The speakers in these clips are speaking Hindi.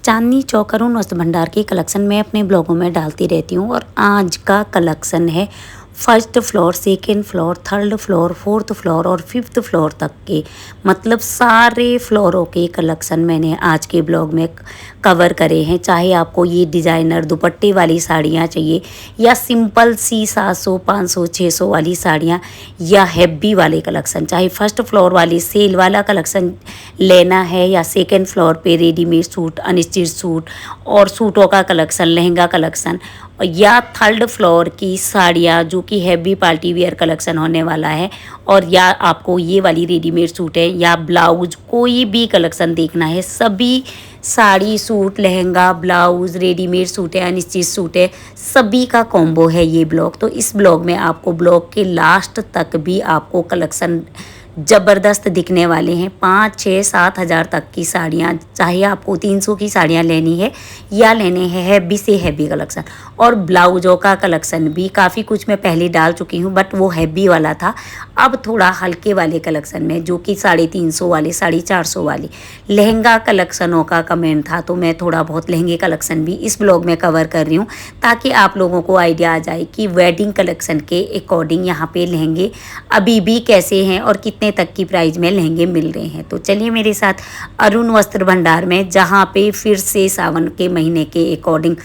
चांदनी चौक अरुण वस्त्र भंडार के कलेक्शन मैं अपने ब्लॉगों में डालती रहती हूँ और आज का कलेक्शन है first floor, second floor, third floor, fourth floor और फिफ्थ फ्लोर तक के, मतलब सारे फ्लोरों के कलेक्शन मैंने आज के ब्लॉग में कवर करे हैं। चाहे आपको ये डिज़ाइनर दुपट्टे वाली साड़ियाँ चाहिए या सिंपल सी 700, 500, 600 वाली साड़ियाँ या हैवी वाले कलेक्शन, चाहे फर्स्ट फ्लोर वाली सेल वाला कलेक्शन लेना है या सेकंड फ्लोर पे रेडीमेड सूट, अनस्टिच सूट और सूटों का कलेक्शन, लहंगा कलेक्शन, या थर्ड फ्लोर की साड़ियाँ जो कि हैवी पार्टी वियर कलेक्शन होने वाला है, और या आपको ये वाली रेडीमेड सूट है या ब्लाउज, कोई भी कलेक्शन देखना है, सभी sari, suit, lehenga, blouse, readymade suit है, अनस्टिच सूट है, सभी का कॉम्बो है ये ब्लॉग। तो इस ब्लॉग में आपको ब्लॉग के लास्ट तक भी आपको कलेक्शन ज़बरदस्त दिखने वाले हैं। 5, 6, 7 हज़ार तक की साड़ियाँ, चाहे आपको 300 की साड़ियाँ लेनी है या लेने हैं हैवी से हैवी कलेक्शन, और ब्लाउजों का कलेक्शन भी काफ़ी कुछ मैं पहले डाल चुकी हूँ, बट वो हैवी वाला था। अब थोड़ा हल्के वाले कलेक्शन में जो कि 350 वाले, 450 वाले लहंगा कलेक्शनों का कमेंट था, तो मैं थोड़ा बहुत लहंगे कलेक्शन भी इस ब्लॉग में कवर कर रही हूँ ताकि आप लोगों को आइडिया आ जाए कि वेडिंग कलेक्शन के अकॉर्डिंग यहाँ पे लहंगे अभी भी कैसे हैं और कितने तक की प्राइस में लहंगे मिल रहे हैं। तो चलिए मेरे साथ अरुण वस्त्र भंडार में, जहाँ पे फिर से सावन के महीने के अकॉर्डिंग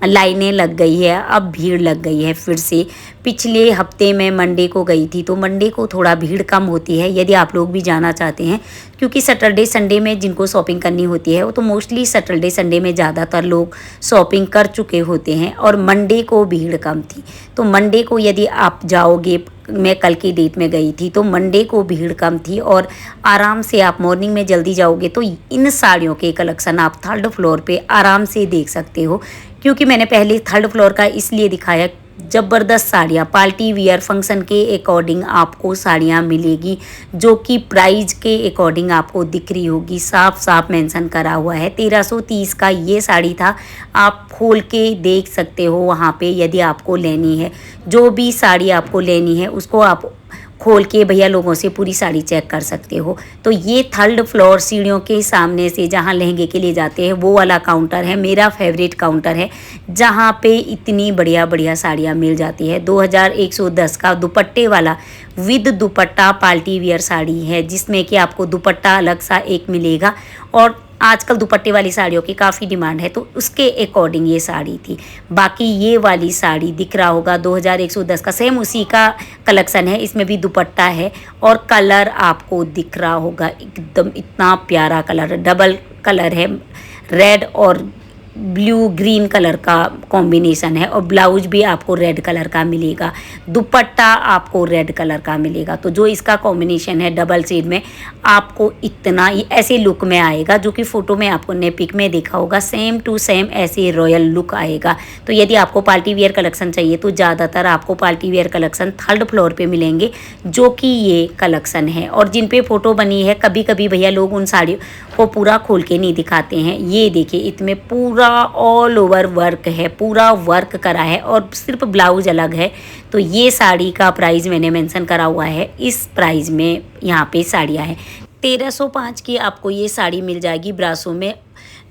लाइनें लग गई है, अब भीड़ लग गई है फिर से। पिछले हफ्ते में मंडे को गई थी, तो मंडे को थोड़ा भीड़ कम होती है यदि आप लोग भी जाना चाहते हैं, क्योंकि सैटरडे संडे में जिनको शॉपिंग करनी होती है वो तो मोस्टली सैटरडे संडे में ज़्यादातर लोग शॉपिंग कर चुके होते हैं, और मंडे को भीड़ कम थी। तो मंडे को यदि आप जाओगे, मैं कल की डेट में गई थी, तो मंडे को भीड़ कम थी और आराम से आप मॉर्निंग में जल्दी जाओगे तो इन साड़ियों के कलेक्शन आप थर्ड फ्लोर पे आराम से देख सकते हो। क्योंकि मैंने पहले थर्ड फ्लोर का इसलिए दिखाया, ज़बरदस्त साड़ियाँ पार्टी वियर फंक्शन के अकॉर्डिंग आपको साड़ियाँ मिलेगी, जो कि प्राइस के अकॉर्डिंग आपको दिख रही होगी। साफ साफ मेंशन करा हुआ है 1330 का ये साड़ी था, आप खोल के देख सकते हो वहाँ पे। यदि आपको लेनी है, जो भी साड़ी आपको लेनी है उसको आप खोल के भैया लोगों से पूरी साड़ी चेक कर सकते हो। तो ये थर्ड फ्लोर सीढ़ियों के सामने से जहाँ लहंगे के लिए जाते हैं वो वाला काउंटर है, मेरा फेवरेट काउंटर है, जहाँ पे इतनी बढ़िया बढ़िया साड़ियाँ मिल जाती है। 2110 का दुपट्टे वाला with dupatta party wear sari है, जिसमें कि आपको दुपट्टा अलग सा एक मिलेगा, और आजकल दुपट्टे वाली साड़ियों की काफ़ी डिमांड है, तो उसके अकॉर्डिंग ये साड़ी थी। बाकी ये वाली साड़ी दिख रहा होगा 2110 का, सेम उसी का कलेक्शन है, इसमें भी दुपट्टा है और कलर आपको दिख रहा होगा एकदम इतना प्यारा कलर, डबल कलर है, रेड और ब्लू ग्रीन कलर का कॉम्बिनेशन है, और ब्लाउज भी आपको रेड कलर का मिलेगा, दुपट्टा आपको रेड कलर का मिलेगा। तो जो इसका कॉम्बिनेशन है डबल शेड में, आपको इतना ऐसे लुक में आएगा, जो कि फ़ोटो में आपको ने पिक में देखा होगा, सेम टू सेम ऐसे रॉयल लुक आएगा। तो यदि आपको पार्टी वियर कलेक्शन चाहिए तो ज़्यादातर आपको party wear collection third floor पे मिलेंगे, जो कि ये कलेक्शन है, और जिन पे फ़ोटो बनी है कभी कभी भैया लोग उन साड़ियों को पूरा खोल के नहीं दिखाते हैं। ये देखिए, इसमें पूरा ऑल ओवर वर्क है, पूरा वर्क करा है और सिर्फ ब्लाउज अलग है। तो ये साड़ी का प्राइस मैंने मेंशन करा हुआ है, इस प्राइस में यहाँ पे साड़ियाँ हैं। 1305 की आपको ये साड़ी मिल जाएगी ब्रासो में।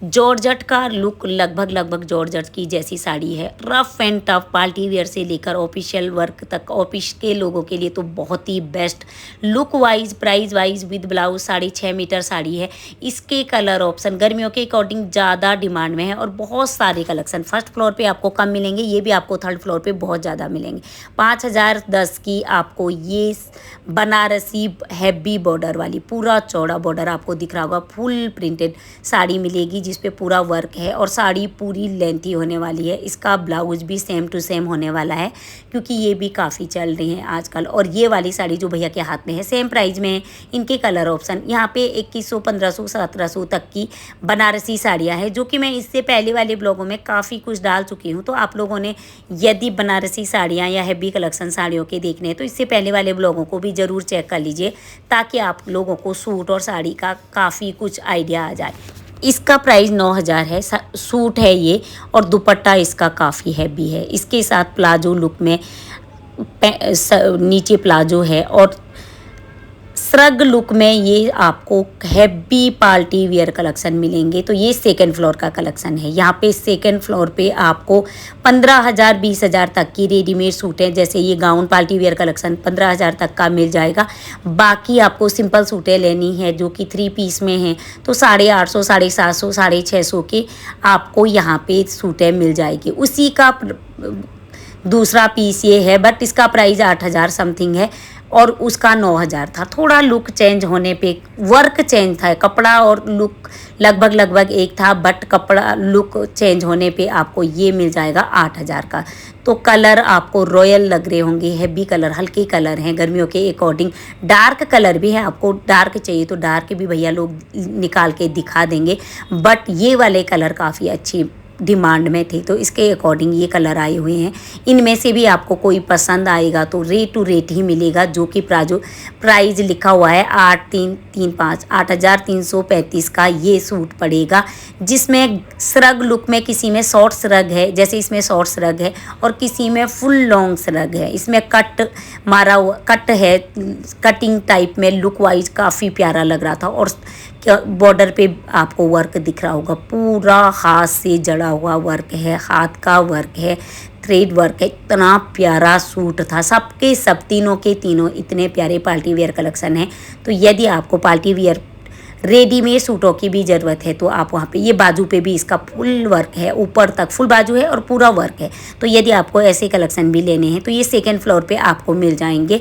जॉर्जट का लुक लगभग जॉर्जट की जैसी साड़ी है, rough and tough party wear से लेकर ऑफिशियल वर्क तक, ऑफिस के लोगों के लिए तो बहुत ही best look wise, price wise, with blouse 6.5 metre sari है। इसके कलर ऑप्शन गर्मियों के अकॉर्डिंग ज़्यादा डिमांड में है, और बहुत सारे कलेक्शन फर्स्ट फ्लोर पे आपको कम मिलेंगे, ये भी आपको थर्ड फ्लोर पे बहुत ज़्यादा मिलेंगे। 5010 की आपको ये बनारसी हैवी बॉर्डर वाली, पूरा चौड़ा बॉर्डर आपको दिख रहा होगा, फुल प्रिंटेड साड़ी मिलेगी जिस पे पूरा वर्क है, और साड़ी पूरी लेंथी होने वाली है। इसका ब्लाउज भी सेम टू सेम होने वाला है, क्योंकि ये भी काफ़ी चल रही हैं आजकल। और ये वाली साड़ी जो भैया के हाथ में है सेम प्राइस में है। इनके कलर ऑप्शन यहाँ पे 2100, 1500, 1700 तक की बनारसी साड़ियाँ हैं, जो कि मैं इससे पहले वाले ब्लॉगों में काफ़ी कुछ डाल चुकी हूँ। तो आप लोगों ने यदि बनारसी साड़ियाँ या हैवी कलेक्शन साड़ियों के देखने हैं तो इससे पहले वाले ब्लॉगों को भी ज़रूर चेक कर लीजिए, ताकि आप लोगों को सूट और साड़ी का काफ़ी कुछ आइडिया आ जाए। इसका प्राइस 9000 है, सूट है ये, और दुपट्टा इसका काफ़ी हैवी है। इसके साथ प्लाजो लुक में नीचे प्लाजो है, और श्रग लुक में ये आपको हैवी पार्टी वियर कलेक्शन मिलेंगे। तो ये सेकंड फ्लोर का कलेक्शन है। यहाँ पे सेकंड फ्लोर पे आपको 15,000 20,000 तक की रेडीमेड सूट है। जैसे ये गाउन पार्टी वियर कलेक्शन 15,000 तक का मिल जाएगा। बाकी आपको सिंपल सूटें लेनी है जो कि 3 पीस में हैं तो 850 750 650 के आपको यहाँ पे सूटें मिल जाएगी। उसी का दूसरा पीस ये है, बट इसका प्राइस 8,000 समथिंग है और उसका 9,000 था। थोड़ा लुक चेंज होने पे, वर्क चेंज था, कपड़ा और लुक लगभग एक था, बट कपड़ा लुक चेंज होने पे आपको ये मिल जाएगा 8,000 का। तो कलर आपको रॉयल लग रहे होंगे, हैवी कलर, हल्के कलर हैं गर्मियों के अकॉर्डिंग। डार्क कलर भी है, आपको डार्क चाहिए तो डार्क भी भैया लोग निकाल के दिखा देंगे, बट ये वाले कलर काफ़ी अच्छी डिमांड में थे तो इसके अकॉर्डिंग ये कलर आए हुए हैं। इनमें से भी आपको कोई पसंद आएगा तो रेट टू रेट ही मिलेगा, जो कि प्राइस लिखा हुआ है 8,335 8,335 का ये सूट पड़ेगा। जिसमें श्रग लुक में किसी में शॉर्ट श्रग है, जैसे इसमें शॉर्ट श्रग है, और किसी में फुल लॉन्ग श्रग है। इसमें कट मारा हुआ कट है, कटिंग टाइप में लुक वाइज काफ़ी प्यारा लग रहा था। और बॉर्डर पे आपको वर्क दिख रहा होगा, पूरा हाथ से जड़ा हुआ वर्क है, हाथ का वर्क है, थ्रेड वर्क है। इतना प्यारा सूट था, सबके सब तीनों के तीनों इतने प्यारे पार्टी वेयर कलेक्शन है। तो यदि आपको पार्टी वेयर रेडीमेड सूटों की भी ज़रूरत है तो आप वहाँ पे, ये बाजू पे भी इसका फुल वर्क है, ऊपर तक फुल बाजू है और पूरा वर्क है। तो यदि आपको ऐसे कलेक्शन भी लेने हैं तो ये सेकेंड फ्लोर पे आपको मिल जाएंगे।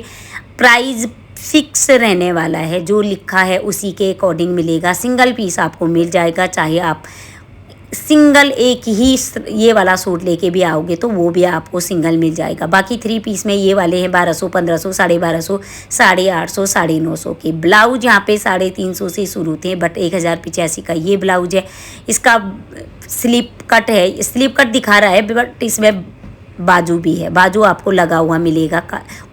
प्राइस फिक्स रहने वाला है, जो लिखा है उसी के अकॉर्डिंग मिलेगा। सिंगल पीस आपको मिल जाएगा, चाहे आप सिंगल एक ही ये वाला सूट लेके भी आओगे तो वो भी आपको सिंगल मिल जाएगा। बाकी 3 पीस में ये वाले हैं 1200 1500 1250 850 950 के। ब्लाउज यहाँ पे 350 से शुरू थे, बट 1085 का ये ब्लाउज है। इसका स्लिप कट है, स्लिप कट दिखा रहा है, बट इसमें बाजू भी है, बाजू आपको लगा हुआ मिलेगा।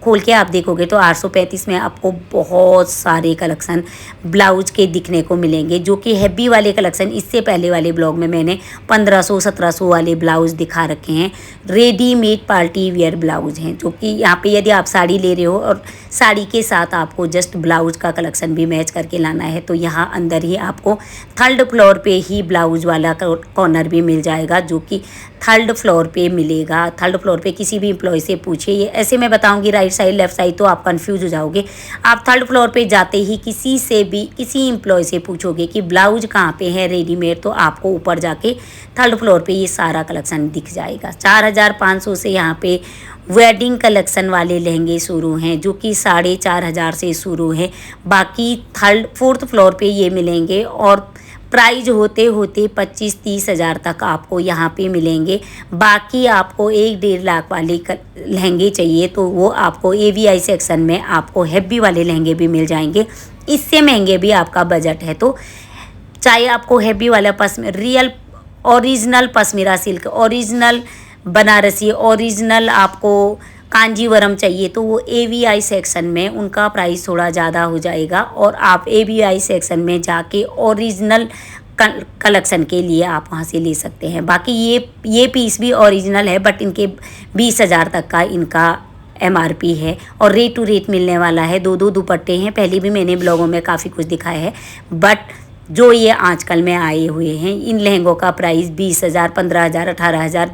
खोल के आप देखोगे तो 835 में आपको बहुत सारे कलेक्शन ब्लाउज के दिखने को मिलेंगे, जो कि हैवी वाले कलेक्शन इससे पहले वाले ब्लॉग में मैंने 1500 1700 वाले ब्लाउज दिखा रखे हैं। रेडीमेड पार्टी वियर ब्लाउज हैं, जो कि यहाँ पे यदि आप साड़ी ले रहे हो और साड़ी के साथ आपको जस्ट ब्लाउज का कलेक्शन भी मैच करके लाना है तो यहाँ अंदर ही आपको 3rd फ्लोर पे ही ब्लाउज वाला कॉर्नर भी मिल जाएगा, जो कि 3rd फ्लोर पे मिलेगा। 3rd फ्लोर पे किसी भी एम्प्लॉय से पूछिए, ये ऐसे मैं बताऊंगी राइट साइड लेफ्ट साइड तो आप कंफ्यूज हो जाओगे। आप 3rd फ्लोर पे जाते ही किसी से भी, किसी एम्प्लॉय से पूछोगे कि ब्लाउज कहाँ पे है रेडीमेड, तो आपको ऊपर जाके 3rd फ्लोर पे ये सारा कलेक्शन दिख जाएगा। 4,500 से यहाँ पे वेडिंग कलेक्शन वाले लहंगे शुरू हैं, जो कि 4,500 से शुरू हैं। बाकी 4th फ्लोर पे ये मिलेंगे और प्राइज होते होते 25-30 हज़ार तक आपको यहाँ पे मिलेंगे। बाकी आपको 1-1.5 लाख वाले लहंगे चाहिए तो वो आपको AVI सेक्शन में आपको हैवी वाले लहंगे भी मिल जाएंगे। इससे महंगे भी आपका बजट है तो चाहे आपको हैवी वाला real original pashmina silk, original Banarasi, original आपको कांजीवरम चाहिए तो वो AVI सेक्शन में उनका प्राइस थोड़ा ज़्यादा हो जाएगा और आप AVI सेक्शन में जाके ओरिजिनल कलेक्शन के लिए आप वहाँ से ले सकते हैं। बाकी ये पीस भी ओरिजिनल है, बट इनके 20,000 तक का इनका MRP है और रेट टू रेट मिलने वाला है। 2 दुपट्टे हैं, पहले भी मैंने ब्लॉगों में काफ़ी कुछ दिखाया है, बट जो ये आजकल में आए हुए हैं इन लहंगों का प्राइस 20,000 15,000 18,000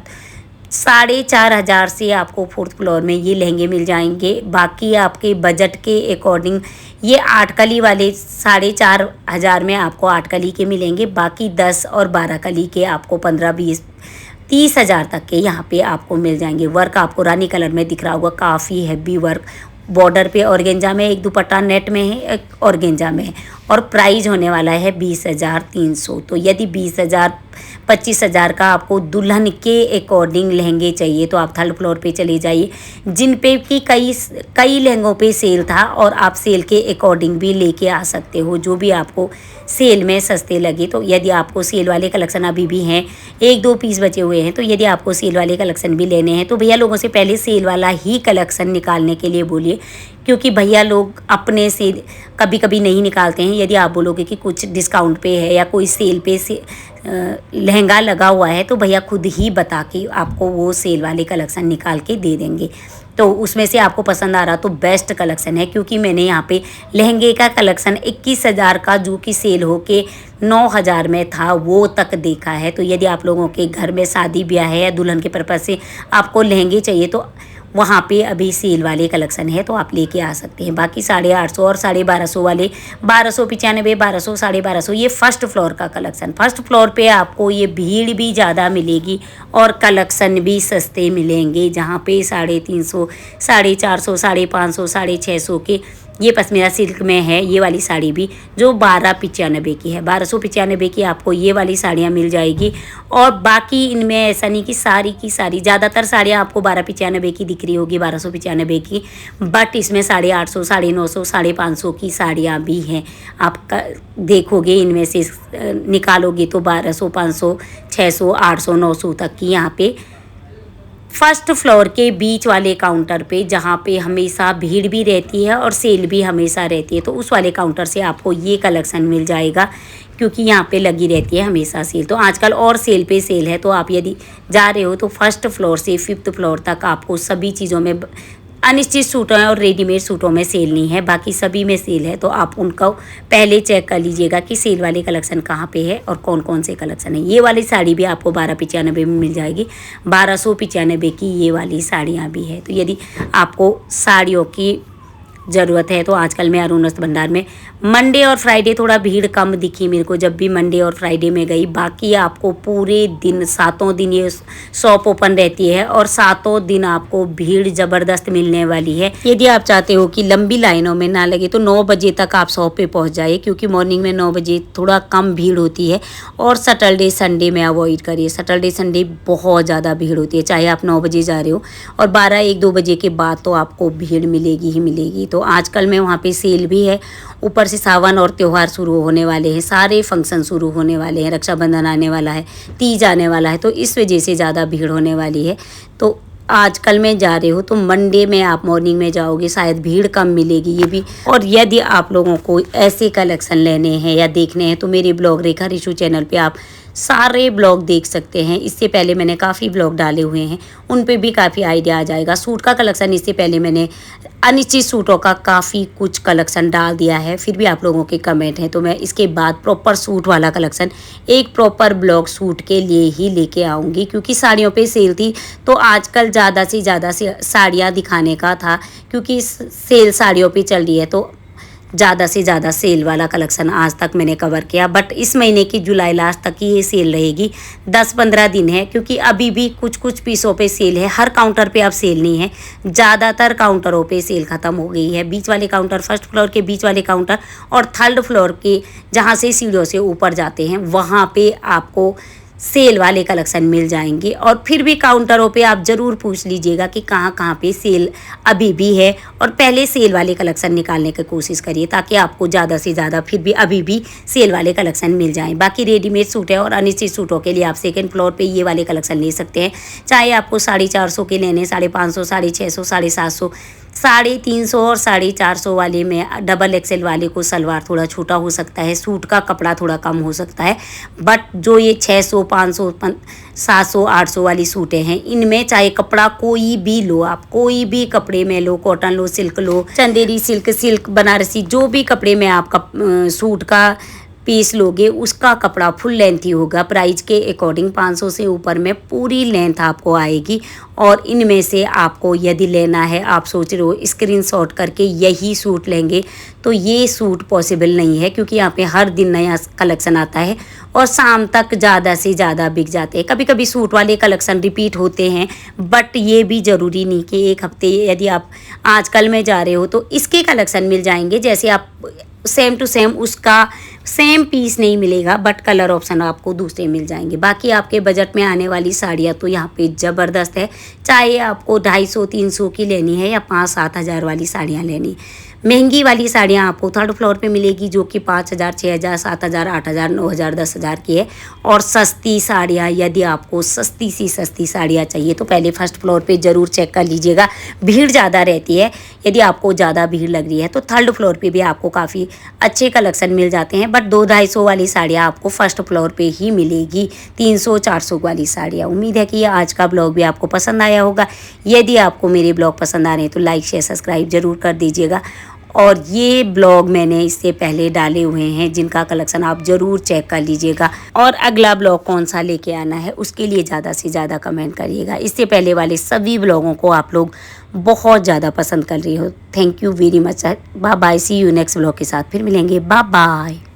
4,500 से आपको 4th फ्लोर में ये लहंगे मिल जाएंगे। बाकी आपके बजट के अकॉर्डिंग ये 8 कली वाले 4,500 में आपको 8 कली के मिलेंगे। बाकी 10 और 12 कली के आपको 15-20-30 हज़ार तक के यहाँ पे आपको मिल जाएंगे। वर्क आपको रानी कलर में दिख रहा होगा, काफ़ी हैवी वर्क। बॉर्डर पे ऑर्गेंजा में, एक दुपट्टा नेट में है, एक ऑर्गेंजा में है और प्राइस होने वाला है 20,300। तो यदि 20,000-25,000 का आपको दुल्हन के अकॉर्डिंग लहंगे चाहिए तो आप 3rd फ्लोर पे चले जाइए, जिन पे कि कई लहंगों पे सेल था और आप सेल के अकॉर्डिंग भी लेके आ सकते हो, जो भी आपको सेल में सस्ते लगे। तो यदि आपको सेल वाले कलेक्शन अभी भी हैं, 1-2 पीस बचे हुए हैं, तो यदि आपको सेल वाले कलेक्शन भी लेने हैं तो भैया लोगों से पहले सेल वाला ही कलेक्शन निकालने के लिए बोलिए, क्योंकि भैया लोग अपने से कभी कभी नहीं निकालते हैं। यदि आप बोलोगे कि कुछ डिस्काउंट पे है या कोई सेल पे से लहंगा लगा हुआ है तो भैया खुद ही बता के आपको वो सेल वाले कलेक्शन निकाल के दे देंगे। तो उसमें से आपको पसंद आ रहा तो बेस्ट कलेक्शन है, क्योंकि मैंने यहाँ पे लहंगे का कलेक्शन 21,000 का जो कि सेल हो के 9,000 में था वो तक देखा है। तो यदि आप लोगों के घर में शादी ब्याह है या दुल्हन के पर्पज़ से आपको लहंगे चाहिए तो वहाँ पे अभी सेल वाले कलेक्शन है, तो आप लेके आ सकते हैं। बाकी 850 और 1250 वाले 1295, 1200, 1250 ये फर्स्ट फ्लोर का कलेक्शन। फर्स्ट फ्लोर पे आपको ये भीड़ भी ज़्यादा मिलेगी और कलेक्शन भी सस्ते मिलेंगे, जहाँ पे 350, 450, 550, 650 के ये पश्मीना सिल्क में है ये वाली साड़ी भी, जो 1295 की है। 1295 की आपको ये वाली साड़ियाँ मिल जाएगी। और बाकी इनमें ऐसा नहीं कि सारी की सारी, ज़्यादातर साड़ियाँ आपको 1295 की दिख रही होगी, 1295 की, बट इसमें 850, 950, 550 की साड़ियाँ भी हैं। आप देखोगे इनमें से निकालोगे तो 1200, 500, 600, 800, 900 तक की यहाँ पे फर्स्ट फ्लोर के बीच वाले काउंटर पे, जहाँ पे हमेशा भीड़ भी रहती है और सेल भी हमेशा रहती है, तो उस वाले काउंटर से आपको ये कलेक्शन मिल जाएगा, क्योंकि यहाँ पे लगी रहती है हमेशा सेल। तो आजकल और सेल पे सेल है, तो आप यदि जा रहे हो तो फर्स्ट फ्लोर से 5th फ्लोर तक आपको सभी चीज़ों में अनिश्चित सूटों और रेडीमेड सूटों में सेल नहीं है, बाकी सभी में सेल है। तो आप उनको पहले चेक कर लीजिएगा कि सेल वाले कलेक्शन कहाँ पे है और कौन कौन से कलेक्शन है। ये वाली साड़ी भी आपको 1295 में मिल जाएगी, 1295 की ये वाली साड़ियाँ भी है। तो यदि आपको साड़ियों की ज़रूरत है तो आजकल मैं अरुण वस्त्र भंडार में मंडे और फ्राइडे थोड़ा भीड़ कम दिखी मेरे को, जब भी मंडे और फ्राइडे में गई। बाकी आपको पूरे दिन 7 दिन ये शॉप ओपन रहती है और 7 दिन आपको भीड़ ज़बरदस्त मिलने वाली है। यदि आप चाहते हो कि लंबी लाइनों में ना लगे तो 9 बजे तक आप शॉप पे पहुंच जाइए, क्योंकि मॉर्निंग में 9 बजे थोड़ा कम भीड़ होती है। और सैटरडे संडे में अवॉइड करिए, सैटरडे संडे बहुत ज़्यादा भीड़ होती है, चाहे आप 9 बजे जा रहे हो। और 12-1-2 बजे के बाद तो आपको भीड़ मिलेगी ही मिलेगी। तो आजकल में वहाँ पे सेल भी है, ऊपर से सावन और त्यौहार शुरू होने वाले हैं, सारे फंक्शन शुरू होने वाले हैं, रक्षाबंधन आने वाला है, तीज आने वाला है, तो इस वजह से ज़्यादा भीड़ होने वाली है। तो आजकल में जा रहे हो तो मंडे में आप मॉर्निंग में जाओगे, शायद भीड़ कम मिलेगी ये भी। और यदि आप लोगों को ऐसे कलेक्शन लेने हैं या देखने हैं तो मेरे ब्लॉग रेखा रिशु चैनल पे आप सारे ब्लॉग देख सकते हैं। इससे पहले मैंने काफ़ी ब्लॉग डाले हुए हैं, उन पे भी काफ़ी आइडिया आ जाएगा। सूट का कलेक्शन इससे पहले मैंने अनिश्चित सूटों का काफ़ी कुछ कलेक्शन डाल दिया है, फिर भी आप लोगों के कमेंट हैं, तो मैं इसके बाद प्रॉपर सूट वाला कलेक्शन एक प्रॉपर ब्लॉग सूट के लिए ही लेके आऊँगी। क्योंकि साड़ियों पे सेल थी तो आजकल ज़्यादा से ज़्यादा साड़ियाँ दिखाने का था, क्योंकि सेल साड़ियों पे चल रही है, तो ज़्यादा से ज़्यादा सेल वाला कलेक्शन आज तक मैंने कवर किया। बट इस महीने की जुलाई लास्ट तक की ये सेल रहेगी, 10-15 दिन है, क्योंकि अभी भी कुछ कुछ पीसों पे सेल है। हर काउंटर पे अब सेल नहीं है, ज़्यादातर काउंटरों पे सेल ख़त्म हो गई है। बीच वाले काउंटर, फर्स्ट फ्लोर के बीच वाले काउंटर और 3rd फ्लोर के जहाँ से सीढ़ियों से ऊपर जाते हैं वहाँ पे आपको सेल वाले कलेक्शन मिल जाएंगे। और फिर भी काउंटरों पे आप ज़रूर पूछ लीजिएगा कि कहाँ कहाँ पे सेल अभी भी है, और पहले सेल वाले कलेक्शन निकालने की कोशिश करिए, ताकि आपको ज़्यादा से ज़्यादा फिर भी अभी भी सेल वाले कलेक्शन मिल जाएं। बाकी रेडीमेड सूट है और अनिश्चित सूटों के लिए आप 2nd फ्लोर पे ये वाले कलेक्शन ले सकते हैं। चाहे आपको 450 के लेने, 550, 650, 750, 350 और 450 वाले में XXL वाले को सलवार थोड़ा छोटा हो सकता है, सूट का कपड़ा थोड़ा कम हो सकता है। बट जो ये 600, 500, 700, 800 वाली सूटें हैं, इनमें चाहे कपड़ा कोई भी लो, आप कोई भी कपड़े में लो, कॉटन लो, सिल्क लो, चंदेरी सिल्क, सिल्क बनारसी, जो भी कपड़े में आप सूट का पीस लोगे उसका कपड़ा फुल लेंथ ही होगा। प्राइस के अकॉर्डिंग 500 से ऊपर में पूरी लेंथ आपको आएगी। और इनमें से आपको यदि लेना है, आप सोच रहे हो स्क्रीनशॉट करके यही सूट लेंगे, तो ये सूट पॉसिबल नहीं है, क्योंकि यहाँ पे हर दिन नया कलेक्शन आता है और शाम तक ज़्यादा से ज़्यादा बिक जाते हैं। कभी कभी सूट वाले कलेक्शन रिपीट होते हैं, बट ये भी ज़रूरी नहीं कि एक हफ्ते यदि आप आजकल में जा रहे हो तो इसके कलेक्शन मिल जाएंगे। जैसे आप सेम टू सेम उसका सेम पीस नहीं मिलेगा, बट कलर ऑप्शन आपको दूसरे मिल जाएंगे। बाकी आपके बजट में आने वाली साड़ियाँ तो यहाँ पे ज़बरदस्त है, चाहे आपको 250-300 की लेनी है या 5-7 हज़ार वाली साड़ियाँ लेनी। महंगी वाली साड़ियाँ आपको थर्ड फ्लोर पे मिलेगी जो कि 5,000, 6,000, 7,000, 8,000, 9,000, 10,000 की है। और सस्ती साड़ियाँ, यदि आपको सस्ती सी सस्ती साड़ियाँ चाहिए तो पहले फर्स्ट फ्लोर पे ज़रूर चेक कर लीजिएगा, भीड़ ज़्यादा रहती है। यदि आपको ज़्यादा भीड़ लग रही है तो थर्ड फ्लोर पे भी आपको काफ़ी अच्छे कलेक्शन मिल जाते हैं, बट 200-250 वाली साड़ियाँ आपको फर्स्ट फ्लोर पे ही मिलेगी, 300-400 वाली साड़ियाँ। उम्मीद है कि आज का ब्लॉग भी आपको पसंद आया होगा। यदि आपको मेरे ब्लॉग पसंद आ रहे हैं तो लाइक शेयर सब्सक्राइब ज़रूर कर दीजिएगा। और ये ब्लॉग मैंने इससे पहले डाले हुए हैं जिनका कलेक्शन आप ज़रूर चेक कर लीजिएगा। और अगला ब्लॉग कौन सा लेके आना है उसके लिए ज़्यादा से ज़्यादा कमेंट करिएगा। इससे पहले वाले सभी ब्लॉगों को आप लोग बहुत ज़्यादा पसंद कर रही हो। Thank you very much. Bye bye, see you next blog के साथ फिर मिलेंगे। बाय बाय।